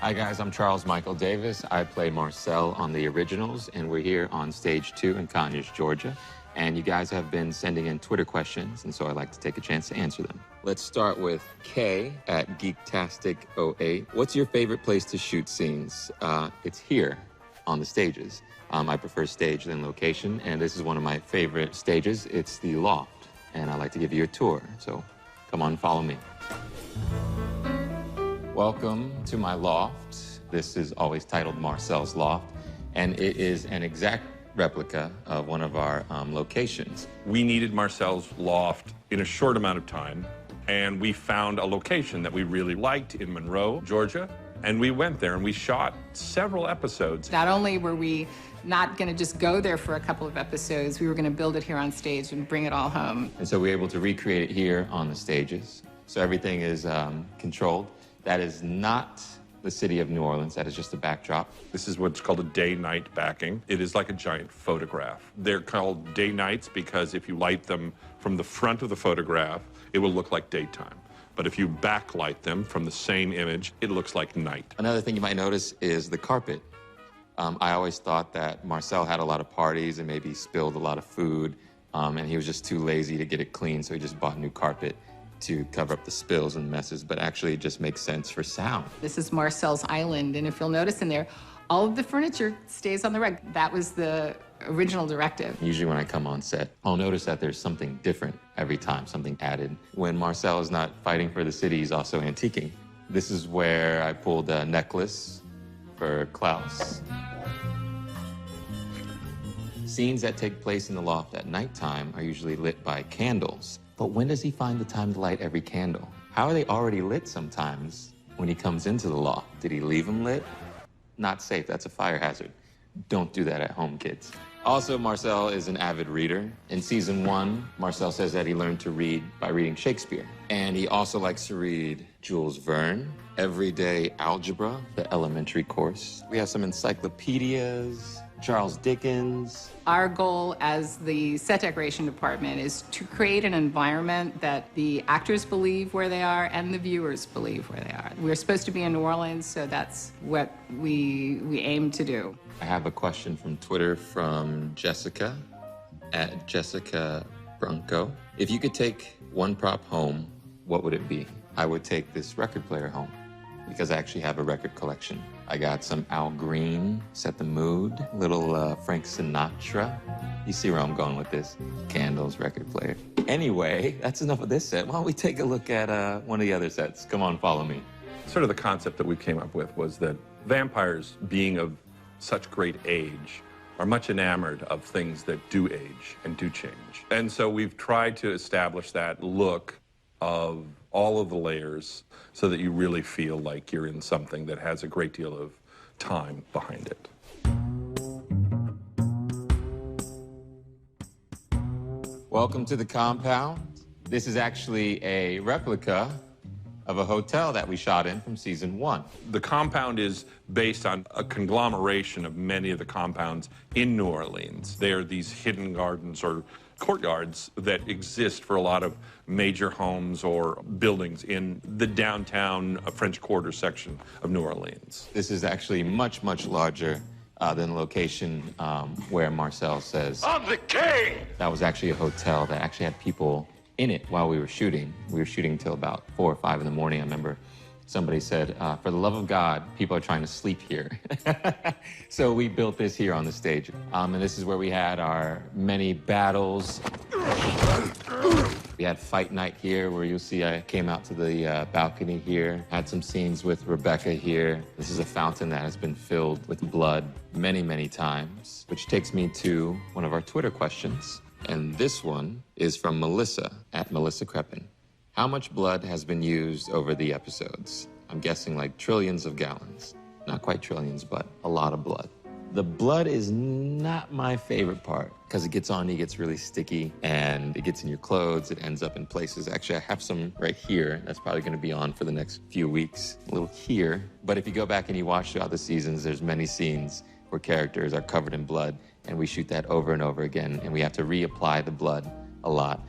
Hi guys, I'm Charles Michael Davis. I play Marcel on the originals, and we're here on stage 2 in Conyers, Georgia. And you guys have been sending in Twitter questions, and so I'd like to take a chance to answer them. Let's start with Kay at Geektastic08. What's your favorite place to shoot scenes? It's here on the stages. I prefer stage than location, and this is one of my favorite stages. It's the Loft, and I'd like to give you a tour, so come on, follow me. Welcome to my loft. This is always titled Marcel's Loft, and it is an exact replica of one of our locations. We needed Marcel's loft in a short amount of time, and we found a location that we really liked in Monroe, Georgia, and we went there and we shot several episodes. Not only were we not going to just go there for a couple of episodes, we were going to build it here on stage and bring it all home. And so we were able to recreate it here on the stages. So everything is controlled. That is not the city of New Orleans. That is just a backdrop. This is what's called a day-night backing. It is like a giant photograph. They're called day-nights because if you light them from the front of the photograph, it will look like daytime. But if you backlight them from the same image, it looks like night. Another thing you might notice is the carpet. I always thought that Marcel had a lot of parties and maybe spilled a lot of food, and he was just too lazy to get it clean, so he just bought new carpet to cover up the spills and messes, but actually it just makes sense for sound. This is Marcel's Island, and if you'll notice in there, all of the furniture stays on the rug. That was the original directive. Usually when I come on set, I'll notice that there's something different every time, something added. When Marcel is not fighting for the city, he's also antiquing. This is where I pulled a necklace for Klaus. Scenes that take place in the loft at nighttime are usually lit by candles. But when does he find the time to light every candle? How are they already lit sometimes when he comes into the loft? Did he leave them lit? Not safe, that's a fire hazard. Don't do that at home, kids. Also, Marcel is an avid reader. In season 1, Marcel says that he learned to read by reading Shakespeare. And he also likes to read Jules Verne, Everyday Algebra, the elementary course. We have some encyclopedias, Charles Dickens. Our goal as the set decoration department is to create an environment that the actors believe where they are and the viewers believe where they are. We're supposed to be in New Orleans, so that's what we aim to do. I have a question from Twitter from Jessica at Jessica Brunco. If you could take one prop home, what would it be? I would take this record player home because I actually have a record collection. I got some Al Green, Set the Mood, little Frank Sinatra. You see where I'm going with this. Candles, record player. Anyway, that's enough of this set. Why don't we take a look at one of the other sets? Come on, follow me. Sort of the concept that we came up with was that vampires, being of such great age, are much enamored of things that do age and do change. And so we've tried to establish that look of all of the layers so that you really feel like you're in something that has a great deal of time behind it. Welcome to the compound. This is actually a replica of a hotel that we shot in from season 1. The compound is based on a conglomeration of many of the compounds in New Orleans. They are these hidden gardens or courtyards that exist for a lot of major homes or buildings in the downtown French Quarter section of New Orleans. This is actually much, much larger than the location where Marcel says, I'm the king! That was actually a hotel that actually had people in it while we were shooting. We were shooting till about 4 or 5 in the morning. I remember somebody said, for the love of God, people are trying to sleep here. So we built this here on the stage. And this is where we had our many battles. We had fight night here, where you'll see I came out to the balcony here, had some scenes with Rebecca here. This is a fountain that has been filled with blood many, many times, which takes me to one of our Twitter questions. And this one is from Melissa, at Melissa Crepin. How much blood has been used over the episodes? I'm guessing like trillions of gallons. Not quite trillions, but a lot of blood. The blood is not my favorite part because it gets on you, it gets really sticky, and it gets in your clothes, it ends up in places. Actually, I have some right here that's probably gonna be on for the next few weeks, a little here. But if you go back and you watch throughout the seasons, there's many scenes where characters are covered in blood, and we shoot that over and over again, and we have to reapply the blood a lot.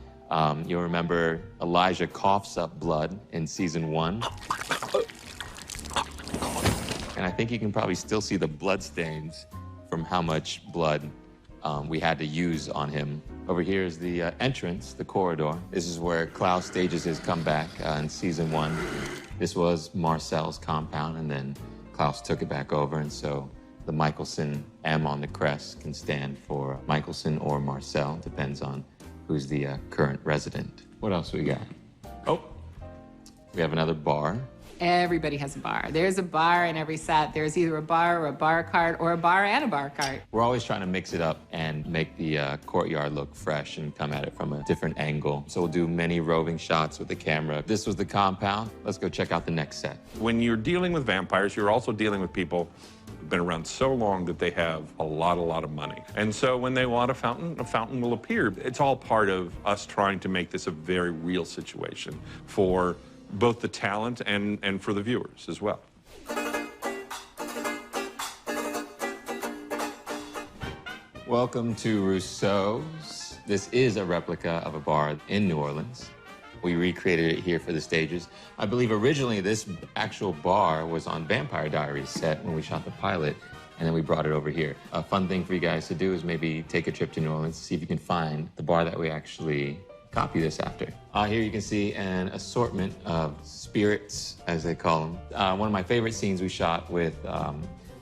You'll remember Elijah coughs up blood in season 1. and I think you can probably still see the blood stains from how much blood we had to use on him. Over here is the entrance, the corridor. This is where Klaus stages his comeback in season 1. This was Marcel's compound, and then Klaus took it back over, and so the Michelson M on the crest can stand for Michelson or Marcel, depends on who's the current resident. What else we got? Oh, we have another bar. Everybody has a bar. There's a bar in every set. There's either a bar or a bar cart or a bar and a bar cart. We're always trying to mix it up and make the courtyard look fresh and come at it from a different angle. So we'll do many roving shots with the camera. This was the compound. Let's go check out the next set. When you're dealing with vampires, you're also dealing with people who've been around so long that they have a lot of money. And so when they want a fountain will appear. It's all part of us trying to make this a very real situation for both the talent and for the viewers as well. Welcome to Rousseau's. This is a replica of a bar in New Orleans. We recreated it here for the stages. I believe originally this actual bar was on Vampire Diaries set when we shot the pilot, and then we brought it over here. A fun thing for you guys to do is maybe take a trip to New Orleans to see if you can find the bar that we actually copy this after. Here you can see an assortment of spirits, as they call them. One of my favorite scenes we shot with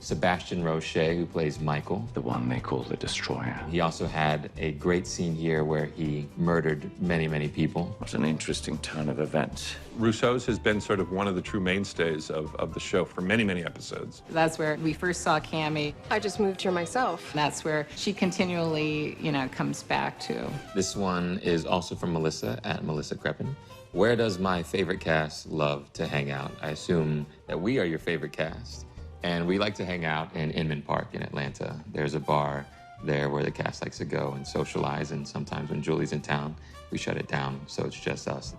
Sebastian Roche, who plays Michael. The one they call the Destroyer. He also had a great scene here where he murdered many people. What an interesting turn of events. Rousseau's has been sort of one of the true mainstays of the show for many episodes. That's where we first saw Cammie. I just moved here myself. That's where she continually, comes back to. This one is also from Melissa, at Melissa Creppen. Where does my favorite cast love to hang out? I assume that we are your favorite cast. And we like to hang out in Inman Park in Atlanta. There's a bar there where the cast likes to go and socialize, and sometimes when Julie's in town, we shut it down, so it's just us.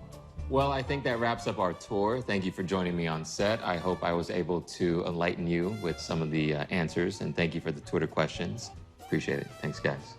Well, I think that wraps up our tour. Thank you for joining me on set. I hope I was able to enlighten you with some of the answers, and thank you for the Twitter questions. Appreciate it. Thanks, guys.